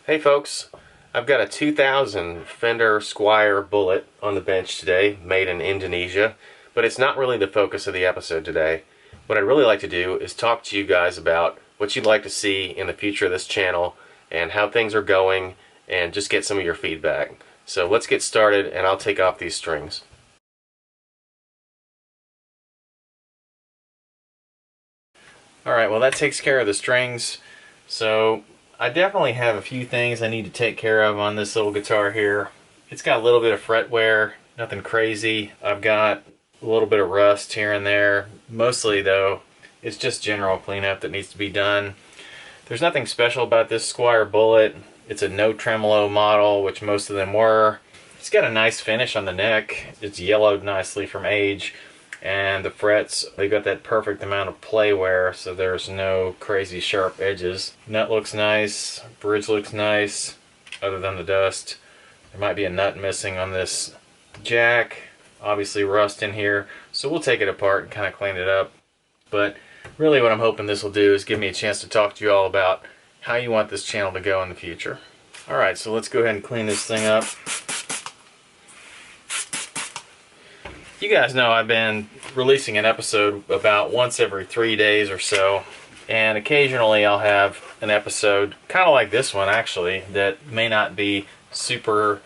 Hey folks, I've got a 2000 Fender Squier Bullet on the bench today, made in Indonesia, but it's not really the focus of the episode today. What I'd really like to do is talk to you guys about what you'd like to see in the future of this channel and how things are going, and just get some of your feedback. So let's get started and I'll take off these strings. Alright, well that takes care of the strings. So I definitely have a few things I need to take care of on this little guitar here. It's got a little bit of fret wear, nothing crazy. I've got a little bit of rust here and there. Mostly though, it's just general cleanup that needs to be done. There's nothing special about this Squier Bullet. It's a no tremolo model, which most of them were. It's got a nice finish on the neck. It's yellowed nicely from age. And the frets, they got that perfect amount of play wear, so there's no crazy sharp edges. Nut looks nice, bridge looks nice, other than the dust. There might be a nut missing on this jack. Obviously rust in here, so we'll take it apart and kind of clean it up. But really what I'm hoping this will do is give me a chance to talk to you all about how you want this channel to go in the future. Alright, so let's go ahead and clean this thing up. You guys know I've been releasing an episode about once every 3 days or so, and occasionally I'll have an episode kind of like this one actually that may not be super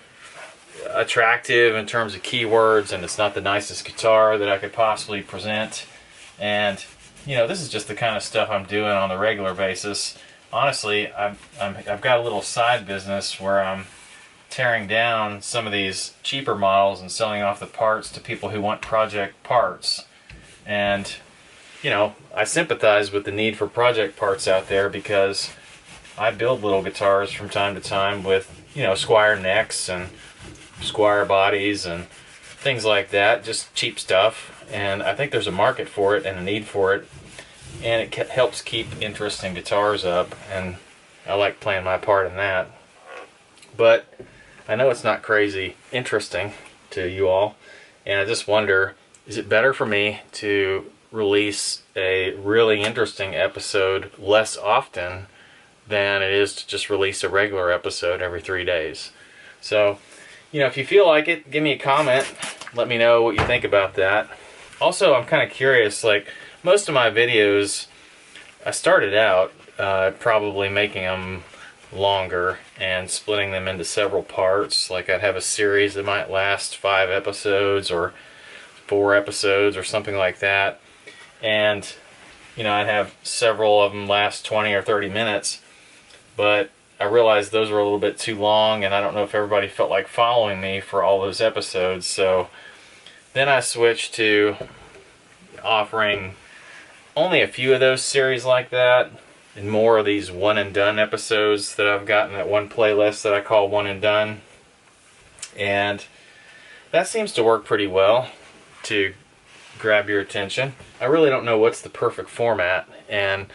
attractive in terms of keywords, and it's not the nicest guitar that I could possibly present. And you know, this is just the kind of stuff I'm doing on a regular basis. Honestly, I've got a little side business where I'm tearing down some of these cheaper models and selling off the parts to people who want project parts. And you know, I sympathize with the need for project parts out there, because I build little guitars from time to time with, you know, Squier necks and Squier bodies and things like that, just cheap stuff. And I think there's a market for it and a need for it, and it helps keep interesting guitars up, and I like playing my part in that. But I know it's not crazy interesting to you all, and I just wonder, is it better for me to release a really interesting episode less often than it is to just release a regular episode every 3 days? So, you know, if you feel like it, give me a comment. Let me know what you think about that. Also, I'm kind of curious, like, most of my videos, I started out probably making them longer and splitting them into several parts. Like, I'd have a series that might last 5 episodes or 4 episodes or something like that, and you know, I'd have several of them last 20 or 30 minutes. But I realized those were a little bit too long, and I don't know if everybody felt like following me for all those episodes. So then I switched to offering only a few of those series like that, and more of these one and done episodes that I've got in that one playlist that I call One and Done. And that seems to work pretty well to grab your attention. I really don't know what's the perfect format, and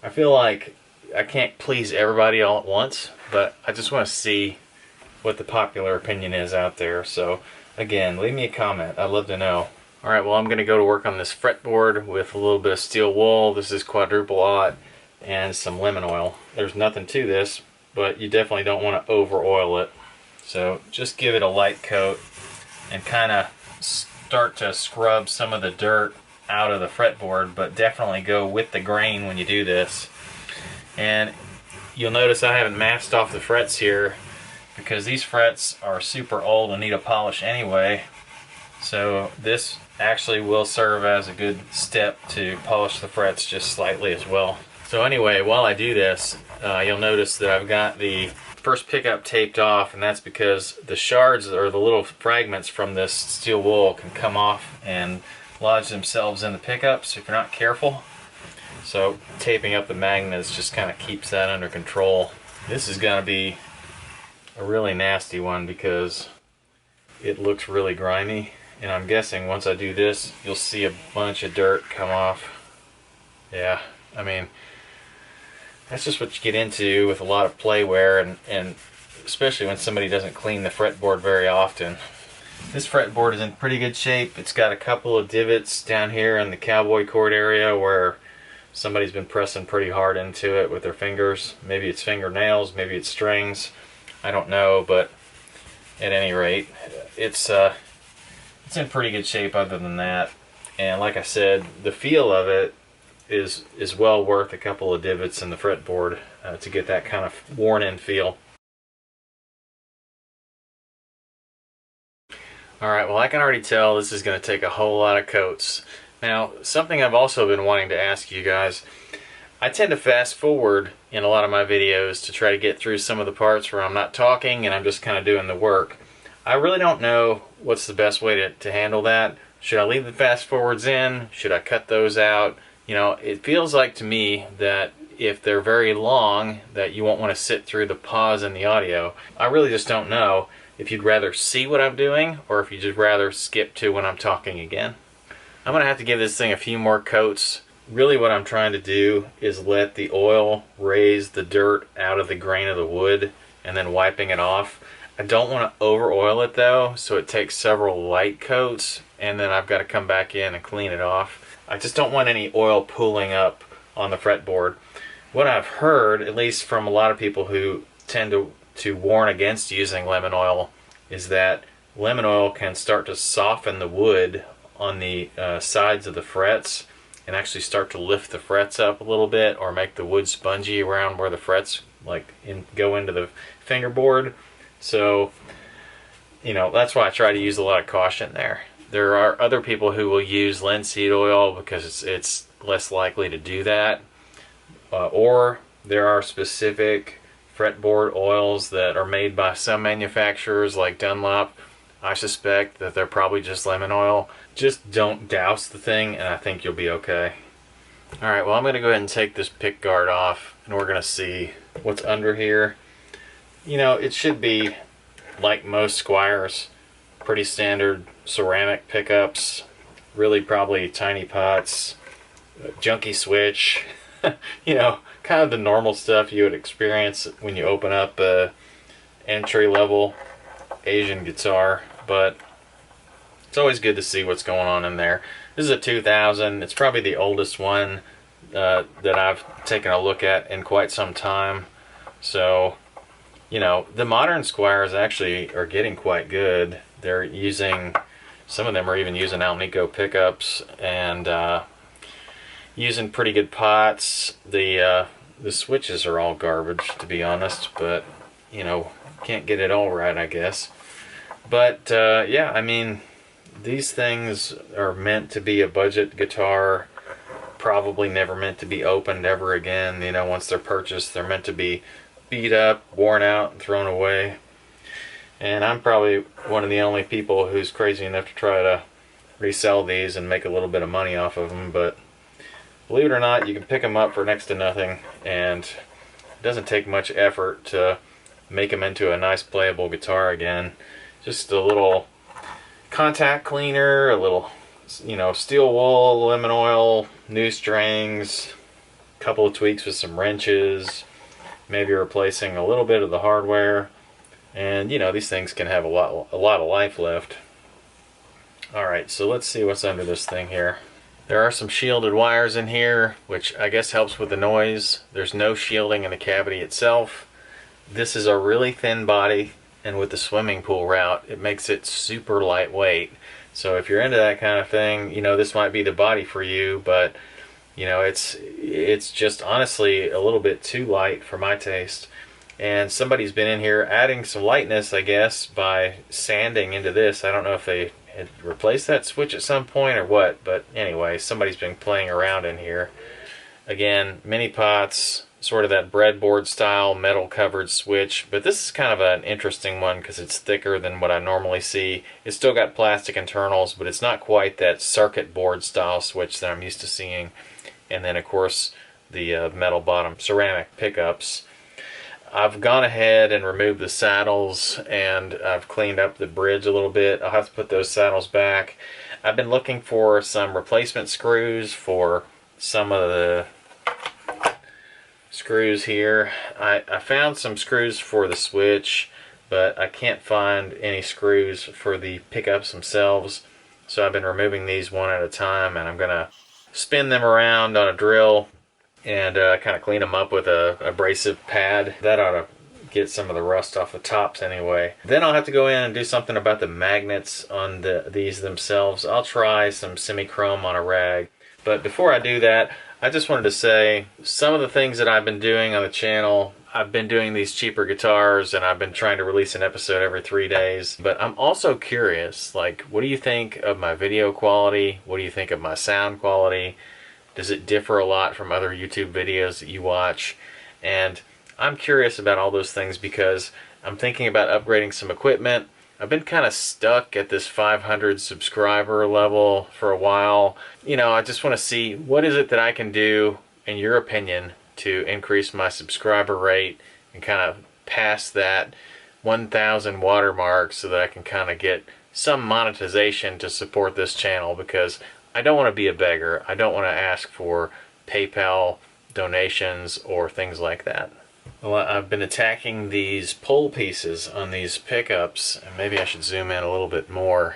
I feel like I can't please everybody all at once, but I just want to see what the popular opinion is out there. So again, leave me a comment. I'd love to know. Alright, well, I'm going to go to work on this fretboard with a little bit of steel wool. This is quadruple aught, and some lemon oil. There's nothing to this, but you definitely don't want to over oil it. So just give it a light coat and kind of start to scrub some of the dirt out of the fretboard, but definitely go with the grain when you do this. And you'll notice I haven't masked off the frets here, because these frets are super old and need a polish anyway. So this actually will serve as a good step to polish the frets just slightly as well. So anyway, while I do this, you'll notice that I've got the first pickup taped off, and that's because the shards, or the little fragments from this steel wool, can come off and lodge themselves in the pickups if you're not careful. So taping up the magnets just kind of keeps that under control. This is going to be a really nasty one because it looks really grimy, and I'm guessing once I do this, you'll see a bunch of dirt come off. Yeah, I mean, that's just what you get into with a lot of play wear, and especially when somebody doesn't clean the fretboard very often. This fretboard is in pretty good shape. It's got a couple of divots down here in the cowboy cord area where Somebody's been pressing pretty hard into it with their fingers. Maybe it's fingernails, maybe it's strings. I don't know, but at any rate, it's in pretty good shape other than that. And like I said, the feel of it is well worth a couple of divots in the fretboard to get that kind of worn-in feel. Alright, well I can already tell this is going to take a whole lot of coats. Now, something I've also been wanting to ask you guys, I tend to fast forward in a lot of my videos to try to get through some of the parts where I'm not talking and I'm just kind of doing the work. I really don't know what's the best way to handle that. Should I leave the fast forwards in? Should I cut those out? You know, it feels like to me that if they're very long, that you won't want to sit through the pause in the audio. I really just don't know if you'd rather see what I'm doing or if you'd just rather skip to when I'm talking again. I'm going to have to give this thing a few more coats. Really what I'm trying to do is let the oil raise the dirt out of the grain of the wood and then wiping it off. I don't want to over oil it though, so it takes several light coats and then I've got to come back in and clean it off. I just don't want any oil pooling up on the fretboard. What I've heard, at least from a lot of people who tend to warn against using lemon oil, is that lemon oil can start to soften the wood on the sides of the frets and actually start to lift the frets up a little bit or make the wood spongy around where the frets go into the fingerboard. So, you know, that's why I try to use a lot of caution there. There are other people who will use linseed oil because it's less likely to do that. Or there are specific fretboard oils that are made by some manufacturers like Dunlop. I suspect that they're probably just lemon oil. Just don't douse the thing and I think you'll be okay. Alright, well I'm going to go ahead and take this pick guard off and we're going to see what's under here. You know, it should be like most Squiers, pretty standard ceramic pickups, really probably tiny pots, junky switch, you know, kind of the normal stuff you would experience when you open up a entry-level Asian guitar, but it's always good to see what's going on in there. This is a 2000. It's probably the oldest one that I've taken a look at in quite some time. So, you know, the modern Squiers actually are getting quite good. They're using, some of them are even using Alnico pickups and using pretty good pots. The switches are all garbage, to be honest, but, you know, can't get it all right, I guess. But yeah, I mean, these things are meant to be a budget guitar, probably never meant to be opened ever again. You know, once they're purchased, they're meant to be beat up, worn out, and thrown away. And I'm probably one of the only people who's crazy enough to try to resell these and make a little bit of money off of them, but believe it or not, you can pick them up for next to nothing, and it doesn't take much effort to make them into a nice playable guitar again. Just a little contact cleaner, a little, you know, steel wool, lemon oil, new strings, a couple of tweaks with some wrenches, maybe replacing a little bit of the hardware, and you know, these things can have a lot of life left. Alright, so let's see what's under this thing here. There are some shielded wires in here, which I guess helps with the noise. There's no shielding in the cavity itself. This is a really thin body, and with the swimming pool route, it makes it super lightweight. So if you're into that kind of thing, you know, this might be the body for you, but you know, it's just honestly a little bit too light for my taste. And somebody's been in here adding some lightness, I guess, by sanding into this. I don't know if they had replaced that switch at some point or what, but anyway, somebody's been playing around in here. Again, mini pots, sort of that breadboard style metal covered switch, but this is kind of an interesting one because it's thicker than what I normally see. It's still got plastic internals, but it's not quite that circuit board style switch that I'm used to seeing. And then of course the metal bottom ceramic pickups. I've gone ahead and removed the saddles and I've cleaned up the bridge a little bit. I'll have to put those saddles back. I've been looking for some replacement screws for some of the screws here. I found some screws for the switch, but I can't find any screws for the pickups themselves. So I've been removing these one at a time, and I'm gonna spin them around on a drill and kind of clean them up with a abrasive pad. That ought to get some of the rust off the tops anyway. Then I'll have to go in and do something about the magnets on these themselves. I'll try some semi-chrome on a rag. But before I do that, I just wanted to say some of the things that I've been doing on the channel. I've been doing these cheaper guitars, and I've been trying to release an episode every 3 days. But I'm also curious, like, what do you think of my video quality? What do you think of my sound quality? Does it differ a lot from other YouTube videos that you watch? And I'm curious about all those things because I'm thinking about upgrading some equipment. I've been kind of stuck at this 500 subscriber level for a while. You know, I just want to see what is it that I can do, in your opinion, to increase my subscriber rate and kind of pass that 1,000 watermark so that I can kind of get some monetization to support this channel, because I don't want to be a beggar. I don't want to ask for PayPal donations or things like that. Well, I've been attacking these pole pieces on these pickups, and maybe I should zoom in a little bit more.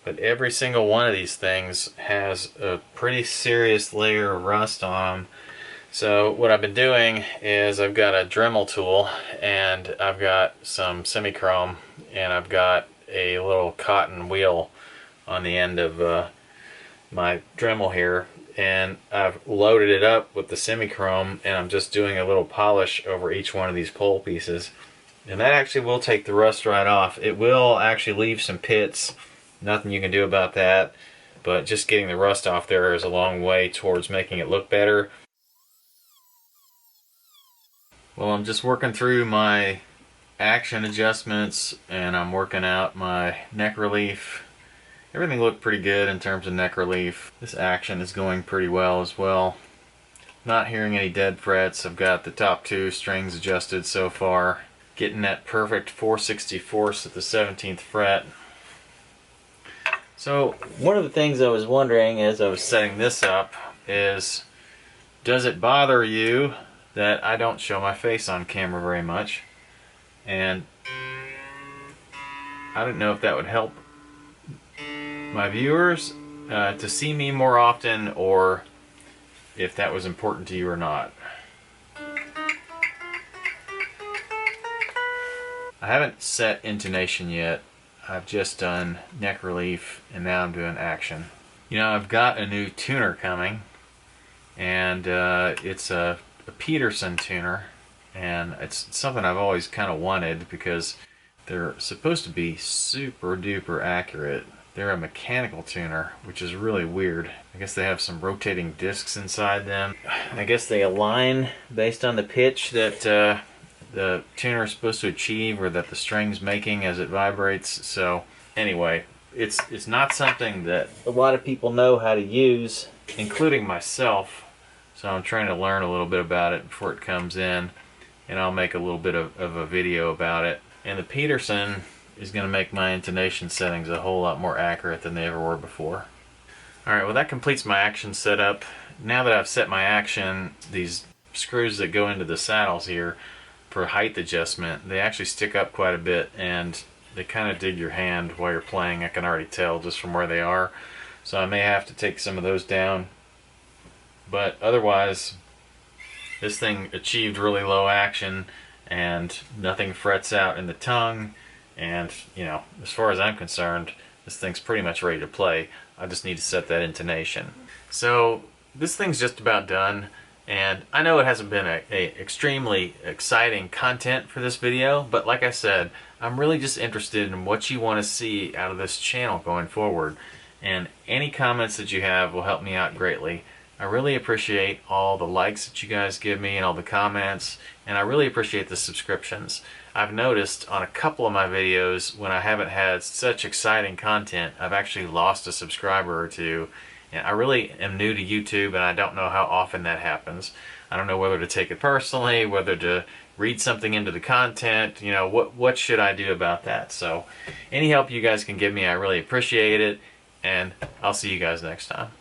But every single one of these things has a pretty serious layer of rust on them. So what I've been doing is I've got a Dremel tool, and I've got some semi-chrome, and I've got a little cotton wheel on the end of my Dremel here. And I've loaded it up with the semi-chrome, and I'm just doing a little polish over each one of these pole pieces, and that actually will take the rust right off. It will actually leave some pits, nothing you can do about that, but just getting the rust off there is a long way towards making it look better. Well, I'm just working through my action adjustments, and I'm working out my neck relief. Everything looked pretty good in terms of neck relief. This action is going pretty well as well. Not hearing any dead frets. I've got the top 2 strings adjusted so far. Getting that perfect 4/64 at the 17th fret. So one of the things I was wondering as I was setting this up is, does it bother you that I don't show my face on camera very much? And I don't know if that would help my viewers to see me more often, or if that was important to you or not. I haven't set intonation yet. I've just done neck relief, and now I'm doing action. You know, I've got a new tuner coming, and it's a Peterson tuner, and it's something I've always kind of wanted because they're supposed to be super duper accurate. They're a mechanical tuner, which is really weird. I guess they have some rotating discs inside them. I guess they align based on the pitch that the tuner is supposed to achieve, or that the string's making as it vibrates. So anyway, it's not something that a lot of people know how to use, including myself. So I'm trying to learn a little bit about it before it comes in, and I'll make a little bit of a video about it. And the Peterson is going to make my intonation settings a whole lot more accurate than they ever were before. Alright, well, that completes my action setup. Now that I've set my action, these screws that go into the saddles here for height adjustment, they actually stick up quite a bit, and they kind of dig your hand while you're playing. I can already tell just from where they are. So I may have to take some of those down. But otherwise, this thing achieved really low action, and nothing frets out in the tongue. And, you know, as far as I'm concerned, this thing's pretty much ready to play. I just need to set that intonation. So this thing's just about done, and I know it hasn't been a extremely exciting content for this video, but like I said, I'm really just interested in what you want to see out of this channel going forward, and any comments that you have will help me out greatly. I really appreciate all the likes that you guys give me and all the comments, and I really appreciate the subscriptions. I've noticed on a couple of my videos, when I haven't had such exciting content, I've actually lost a subscriber or two. And I really am new to YouTube, and I don't know how often that happens. I don't know whether to take it personally, whether to read something into the content, you know, what should I do about that? So any help you guys can give me, I really appreciate it, and I'll see you guys next time.